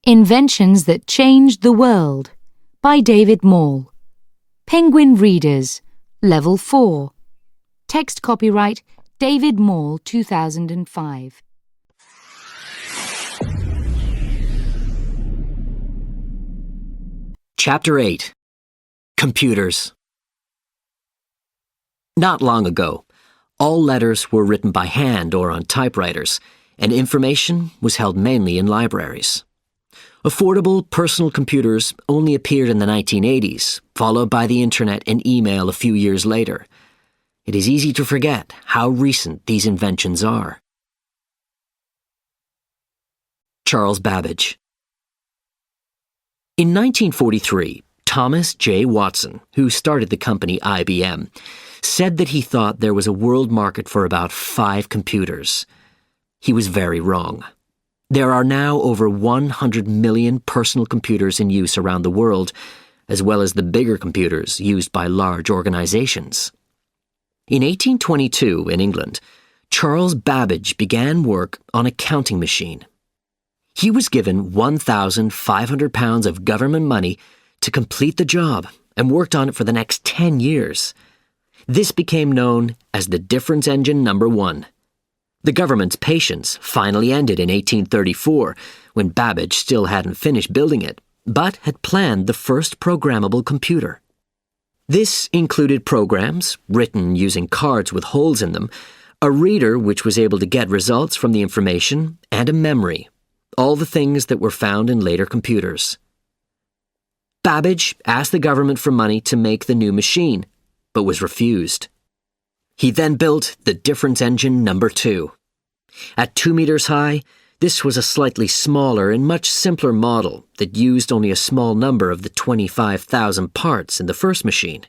Inventions That Changed the World by David Mall. Penguin Readers, Level 4. Text copyright David Mall 2005. Chapter 8. Computers. Not long ago, all letters were written by hand or on typewriters, and information was held mainly in libraries. Affordable personal computers only appeared in the 1980s, followed by the internet and email a few years later. It is easy to forget how recent these inventions are. Charles Babbage. In 1943, Thomas J. Watson, who started the company IBM, said that he thought there was a world market for about 5 computers. He was very wrong. There are now over 100 million personal computers in use around the world, as well as the bigger computers used by large organizations. In 1822, in England, Charles Babbage began work on a counting machine. He was given £1,500 of government money to complete the job and worked on it for the next 10 years. This became known as the difference engine number 1. The government's patience finally ended in 1834, when Babbage still hadn't finished building it, but had planned the first programmable computer. This included programs, written using cards with holes in them, a reader which was able to get results from the information, and a memory, all the things that were found in later computers. Babbage asked the government for money to make the new machine, but was refused. He then built the difference engine number 2. At 2 meters high, this was a slightly smaller and much simpler model that used only a small number of the 25,000 parts in the first machine.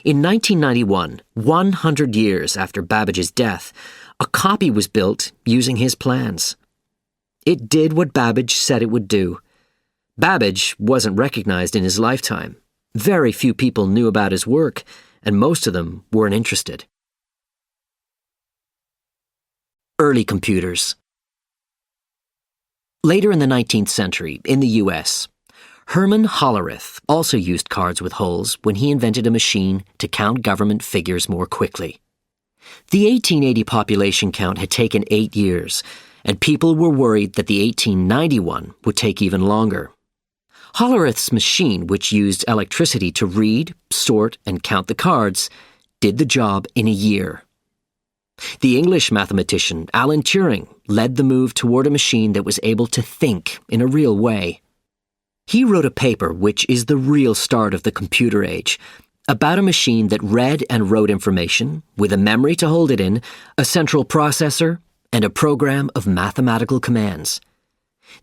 In 1991, 100 years after Babbage's death, a copy was built using his plans. It did what Babbage said it would do. Babbage wasn't recognized in his lifetime. Very few people knew about his work, and most of them weren't interested. Early computers. Later in the 19th century, in the U.S., Herman Hollerith also used cards with holes when he invented a machine to count government figures more quickly. The 1880 population count had taken 8 years, and people were worried that the 1891 would take even longer. Hollerith's machine, which used electricity to read, sort, and count the cards, did the job in a year. The English mathematician Alan Turing led the move toward a machine that was able to think in a real way. He wrote a paper which is the real start of the computer age, about a machine that read and wrote information, with a memory to hold it in, a central processor, and a program of mathematical commands.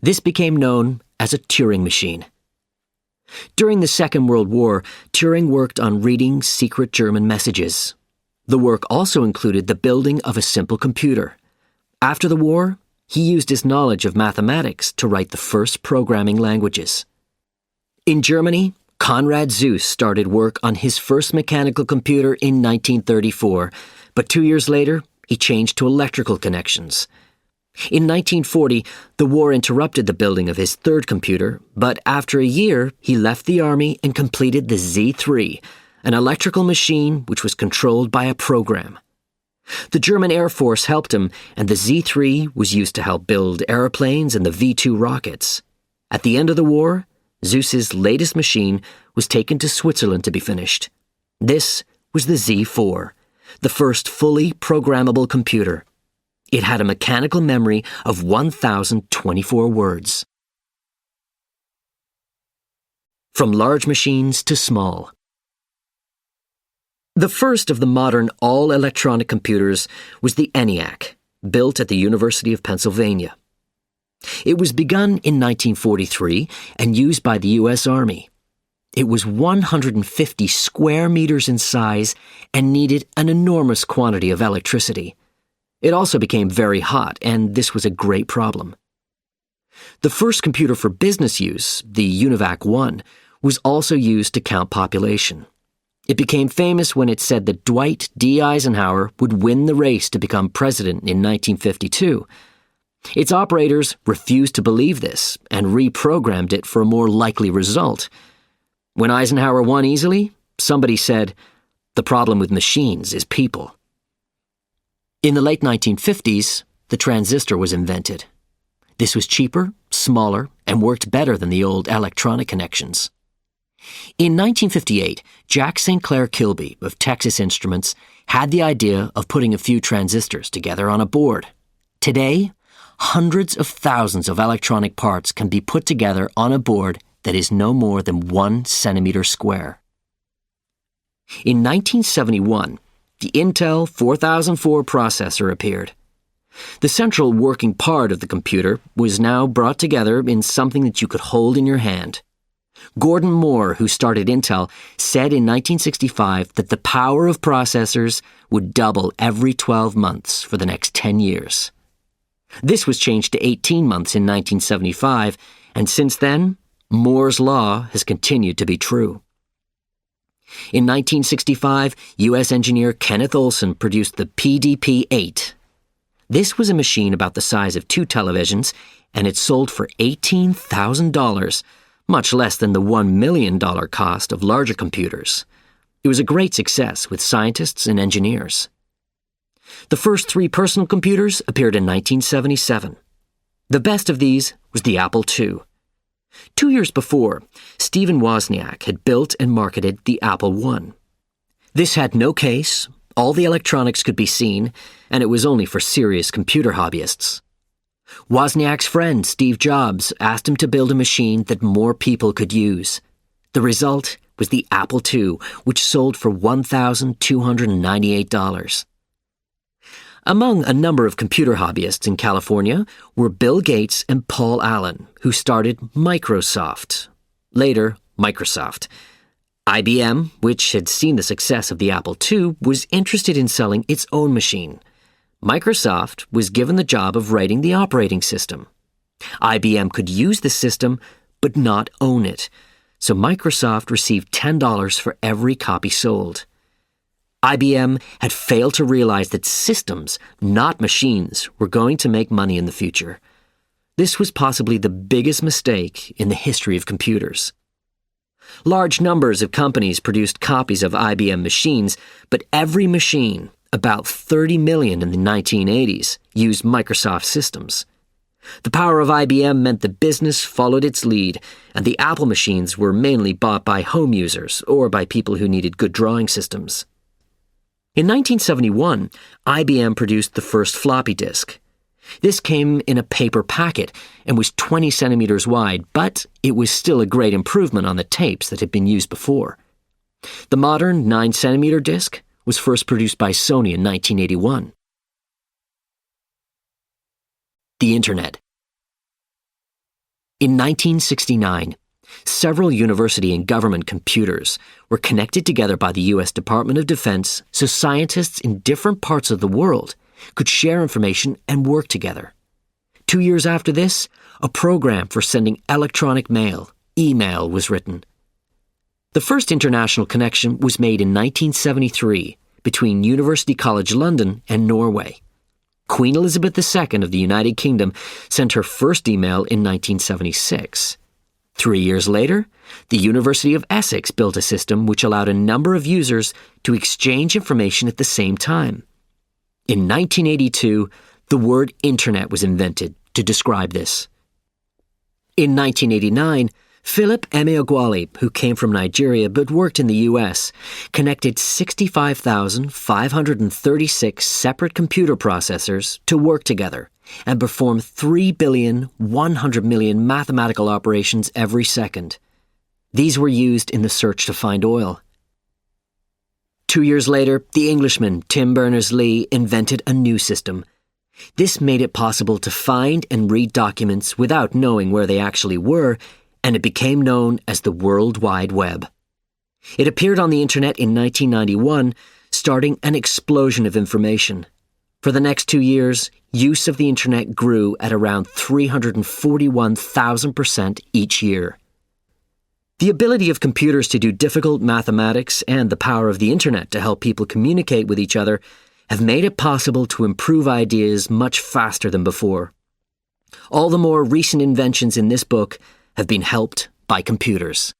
This became known as a Turing machine. During the Second World War, Turing worked on reading secret German messages. The work also included the building of a simple computer. After the war, he used his knowledge of mathematics to write the first programming languages. In Germany, Konrad Zuse started work on his first mechanical computer in 1934, but 2 years later, he changed to electrical connections. In 1940, the war interrupted the building of his third computer, but after a year, he left the army and completed the Z3, an electrical machine which was controlled by a program. The German Air Force helped him, and the Z3 was used to help build airplanes and the V-2 rockets. At the end of the war, Zuse's latest machine was taken to Switzerland to be finished. This was the Z4, the first fully programmable computer. It had a mechanical memory of 1,024 words. From large machines to small. The first of the modern all-electronic computers was the ENIAC, built at the University of Pennsylvania. It was begun in 1943 and used by the U.S. Army. It was 150 square meters in size and needed an enormous quantity of electricity. It also became very hot, and this was a great problem. The first computer for business use, the UNIVAC 1, was also used to count population. It became famous when it said that Dwight D. Eisenhower would win the race to become president in 1952. Its operators refused to believe this and reprogrammed it for a more likely result. When Eisenhower won easily, somebody said, "The problem with machines is people." In the late 1950s, the transistor was invented. This was cheaper, smaller, and worked better than the old electronic connections. In 1958, Jack St. Clair Kilby of Texas Instruments had the idea of putting a few transistors together on a board. Today, hundreds of thousands of electronic parts can be put together on a board that is no more than 1 centimeter square. In 1971, the Intel 4004 processor appeared. The central working part of the computer was now brought together in something that you could hold in your hand. Gordon Moore, who started Intel, said in 1965 that the power of processors would double every 12 months for the next 10 years. This was changed to 18 months in 1975, and since then, Moore's law has continued to be true. In 1965, U.S. engineer Kenneth Olson produced the PDP-8. This was a machine about the size of 2 televisions, and it sold for $18,000, much less than the $1 million cost of larger computers. It was a great success with scientists and engineers. The first 3 personal computers appeared in 1977. The best of these was the Apple II. 2 years before, Stephen Wozniak had built and marketed the Apple I. This had no case, all the electronics could be seen, and it was only for serious computer hobbyists. Wozniak's friend, Steve Jobs, asked him to build a machine that more people could use. The result was the Apple II, which sold for $1,298. Among a number of computer hobbyists in California were Bill Gates and Paul Allen, who started Microsoft, later Microsoft. IBM, which had seen the success of the Apple II, was interested in selling its own machine. Microsoft was given the job of writing the operating system. IBM could use the system, but not own it, so Microsoft received $10 for every copy sold. IBM had failed to realize that systems, not machines, were going to make money in the future. This was possibly the biggest mistake in the history of computers. Large numbers of companies produced copies of IBM machines, but every machine, about 30 million in the 1980s, used Microsoft systems. The power of IBM meant the business followed its lead, and the Apple machines were mainly bought by home users or by people who needed good drawing systems. In 1971, IBM produced the first floppy disk. This came in a paper packet and was 20 centimeters wide, but it was still a great improvement on the tapes that had been used before. The modern 9-centimeter disk was first produced by Sony in 1981. The Internet. In 1969, several university and government computers were connected together by the U.S. Department of Defense so scientists in different parts of the world could share information and work together. 2 years after this, a program for sending electronic mail, email, was written. The first international connection was made in 1973 between University College London and Norway. Queen Elizabeth II of the United Kingdom sent her first email in 1976. 3 years later, the University of Essex built a system which allowed a number of users to exchange information at the same time. In 1982, the word Internet was invented to describe this. In 1989, Philip Emeagwali, who came from Nigeria but worked in the U.S., connected 65,536 separate computer processors to work together and perform 3,100,000,000 mathematical operations every second. These were used in the search to find oil. 2 years later, the Englishman Tim Berners-Lee invented a new system. This made it possible to find and read documents without knowing where they actually were, and it became known as the World Wide Web. It appeared on the Internet in 1991, starting an explosion of information. For the next 2 years, use of the Internet grew at around 341,000% each year. The ability of computers to do difficult mathematics and the power of the Internet to help people communicate with each other have made it possible to improve ideas much faster than before. All the more recent inventions in this book have been helped by computers.